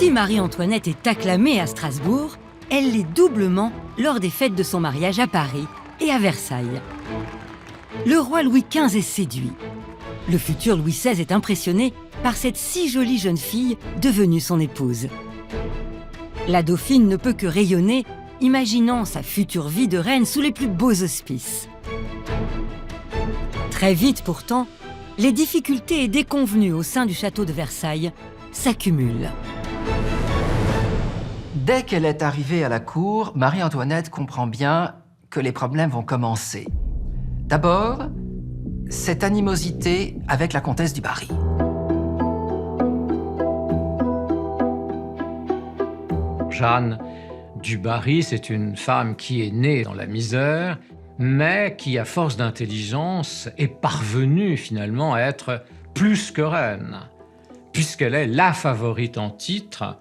Si Marie-Antoinette est acclamée à Strasbourg, elle l'est doublement lors des fêtes de son mariage à Paris et à Versailles. Le roi Louis XV est séduit. Le futur Louis XVI est impressionné par cette si jolie jeune fille devenue son épouse. La dauphine ne peut que rayonner, imaginant sa future vie de reine sous les plus beaux auspices. Très vite pourtant, les difficultés et déconvenues au sein du château de Versailles s'accumulent. Dès qu'elle est arrivée à la cour, Marie-Antoinette comprend bien que les problèmes vont commencer. D'abord, cette animosité avec la comtesse du Barry. Jeanne du Barry, c'est une femme qui est née dans la misère, mais qui, à force d'intelligence, est parvenue finalement à être plus que reine, puisqu'elle est la favorite en titre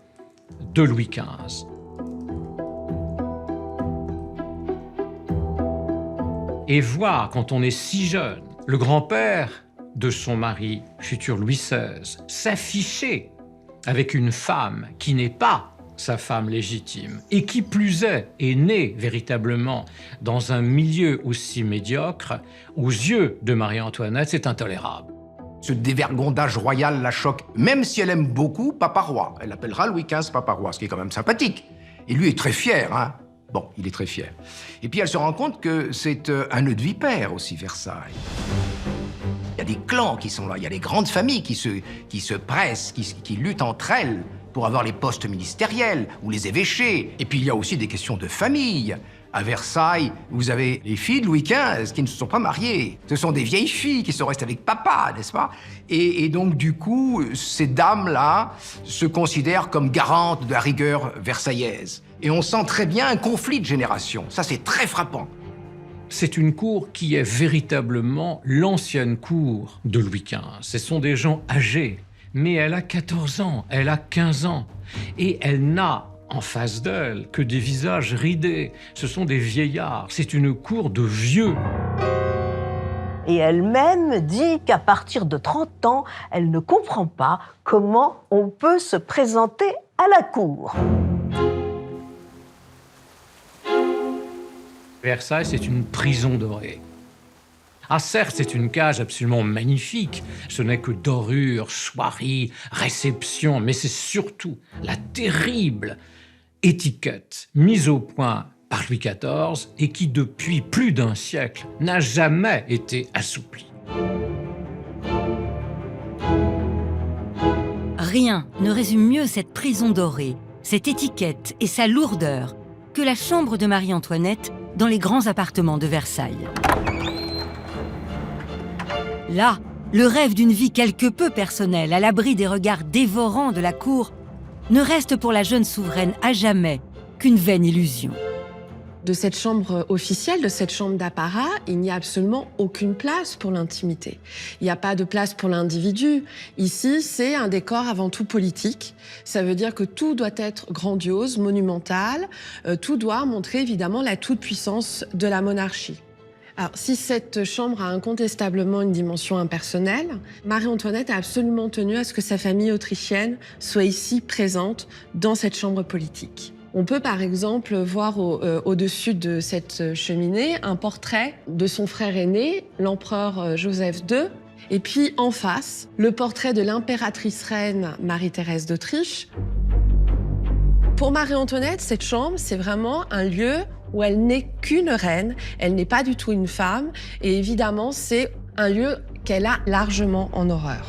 de Louis XV. Et voir, quand on est si jeune, le grand-père de son mari, futur Louis XVI, s'afficher avec une femme qui n'est pas sa femme légitime, et qui plus est née véritablement dans un milieu aussi médiocre, aux yeux de Marie-Antoinette, c'est intolérable. Ce dévergondage royal la choque, même si elle aime beaucoup Papa Roi. Elle appellera Louis XV Papa Roi, ce qui est quand même sympathique. Et lui est très fier, hein. Bon, il est très fier. Et puis elle se rend compte que c'est un nœud de vipère aussi, Versailles. Il y a des clans qui sont là, il y a des grandes familles qui se pressent, qui luttent entre elles pour avoir les postes ministériels ou les évêchés. Et puis il y a aussi des questions de famille. À Versailles, vous avez les filles de Louis XV qui ne se sont pas mariées. Ce sont des vieilles filles qui sont restées avec papa, n'est-ce pas? Et donc, du coup, ces dames-là se considèrent comme garantes de la rigueur versaillaise. Et on sent très bien un conflit de génération. Ça, c'est très frappant. C'est une cour qui est véritablement l'ancienne cour de Louis XV. Ce sont des gens âgés. Mais elle a 14 ans, elle a 15 ans. Et elle n'a en face d'elle que des visages ridés. Ce sont des vieillards. C'est une cour de vieux. Et elle-même dit qu'à partir de 30 ans, elle ne comprend pas comment on peut se présenter à la cour. Versailles, c'est une prison dorée. Ah certes, c'est une cage absolument magnifique. Ce n'est que dorure, soierie, réception, mais c'est surtout la terrible étiquette mise au point par Louis XIV et qui, depuis plus d'un siècle, n'a jamais été assouplie. Rien ne résume mieux cette prison dorée, cette étiquette et sa lourdeur que la chambre de Marie-Antoinette dans les grands appartements de Versailles. Là, le rêve d'une vie quelque peu personnelle, à l'abri des regards dévorants de la cour, ne reste pour la jeune souveraine à jamais qu'une vaine illusion. De cette chambre officielle, de cette chambre d'apparat, il n'y a absolument aucune place pour l'intimité. Il n'y a pas de place pour l'individu. Ici, c'est un décor avant tout politique. Ça veut dire que tout doit être grandiose, monumental. Tout doit montrer évidemment la toute-puissance de la monarchie. Alors, si cette chambre a incontestablement une dimension impersonnelle, Marie-Antoinette a absolument tenu à ce que sa famille autrichienne soit ici présente dans cette chambre politique. On peut par exemple voir au-dessus de cette cheminée un portrait de son frère aîné, l'empereur Joseph II, et puis en face, le portrait de l'impératrice reine Marie-Thérèse d'Autriche. Pour Marie-Antoinette, cette chambre, c'est vraiment un lieu où elle n'est qu'une reine, elle n'est pas du tout une femme, et évidemment, c'est un lieu qu'elle a largement en horreur.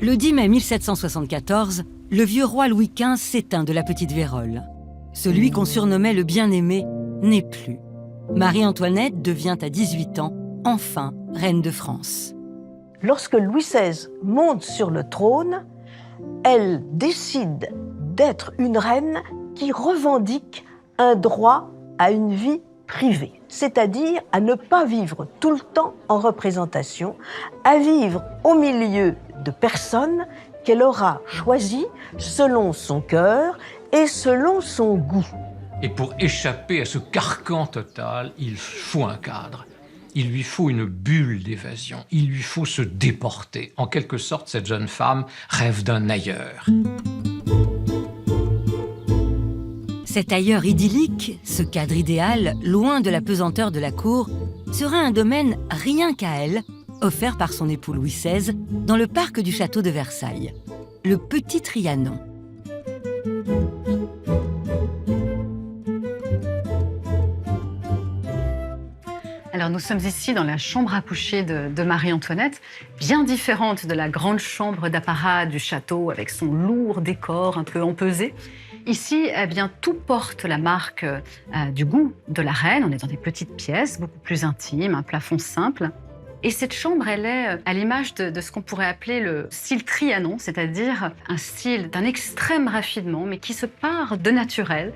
Le 10 mai 1774, le vieux roi Louis XV s'éteint de la petite vérole. Celui qu'on surnommait le bien-aimé n'est plus. Marie-Antoinette devient à 18 ans, enfin, reine de France. Lorsque Louis XVI monte sur le trône, elle décide d'être une reine qui revendique un droit à une vie privée, c'est-à-dire à ne pas vivre tout le temps en représentation, à vivre au milieu de personnes qu'elle aura choisies selon son cœur et selon son goût. Et pour échapper à ce carcan total, il faut un cadre. Il lui faut une bulle d'évasion. Il lui faut se déporter. En quelque sorte, cette jeune femme rêve d'un ailleurs. Cet ailleurs idyllique, ce cadre idéal, loin de la pesanteur de la cour, sera un domaine rien qu'à elle, offert par son époux Louis XVI dans le parc du château de Versailles, le Petit Trianon. Alors nous sommes ici dans la chambre à coucher de Marie-Antoinette, bien différente de la grande chambre d'apparat du château avec son lourd décor un peu empesé. Ici, eh bien, tout porte la marque du goût de la reine. On est dans des petites pièces, beaucoup plus intimes, un plafond simple. Et cette chambre, elle est à l'image de ce qu'on pourrait appeler le style Trianon, c'est-à-dire un style d'un extrême raffinement, mais qui se part de naturel.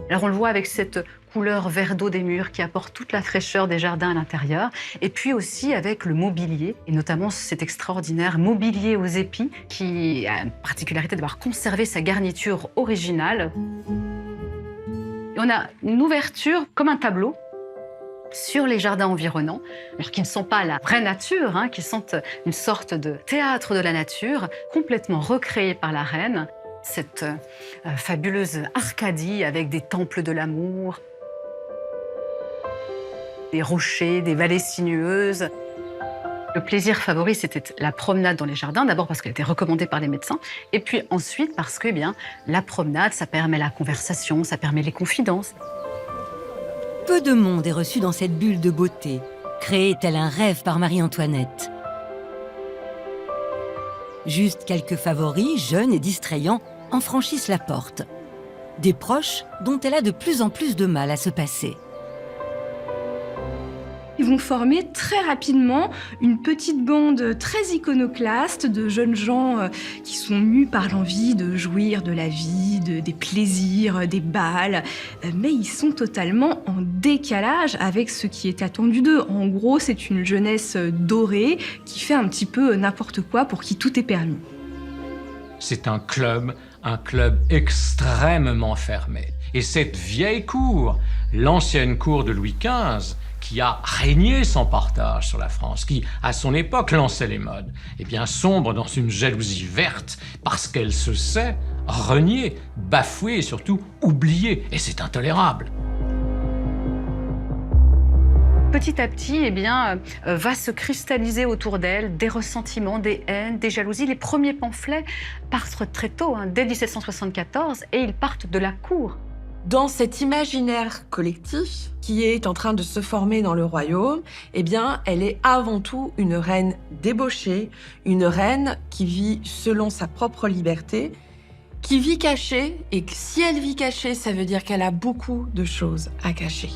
Alors on le voit avec cette couleur vert d'eau des murs qui apporte toute la fraîcheur des jardins à l'intérieur, et puis aussi avec le mobilier, et notamment cet extraordinaire mobilier aux épis qui a la particularité d'avoir conservé sa garniture originale. Et on a une ouverture comme un tableau sur les jardins environnants, alors qui ne sont pas la vraie nature, qui sont une sorte de théâtre de la nature, complètement recréé par la reine. Cette fabuleuse Arcadie avec des temples de l'amour, des rochers, des vallées sinueuses. Le plaisir favori, c'était la promenade dans les jardins, d'abord parce qu'elle était recommandée par les médecins, et puis ensuite parce que la promenade, ça permet la conversation, ça permet les confidences. Peu de monde est reçu dans cette bulle de beauté, créée tel un rêve par Marie-Antoinette. Juste quelques favoris, jeunes et distrayants, en franchissent la porte. Des proches dont elle a de plus en plus de mal à se passer. Ils vont former très rapidement une petite bande très iconoclaste de jeunes gens qui sont mus par l'envie de jouir de la vie, des plaisirs, des bals, mais ils sont totalement en décalage avec ce qui est attendu d'eux. En gros, c'est une jeunesse dorée qui fait un petit peu n'importe quoi pour qui tout est permis. C'est un club extrêmement fermé. Et cette vieille cour, l'ancienne cour de Louis XV, qui a régné sans partage sur la France, qui, à son époque, lançait les modes, sombre dans une jalousie verte parce qu'elle se sait reniée, bafouée et surtout oubliée. Et c'est intolérable. Petit à petit, va se cristalliser autour d'elle des ressentiments, des haines, des jalousies. Les premiers pamphlets partent très tôt, dès 1774, et ils partent de la cour. Dans cet imaginaire collectif qui est en train de se former dans le royaume, elle est avant tout une reine débauchée, une reine qui vit selon sa propre liberté, qui vit cachée, et si elle vit cachée, ça veut dire qu'elle a beaucoup de choses à cacher.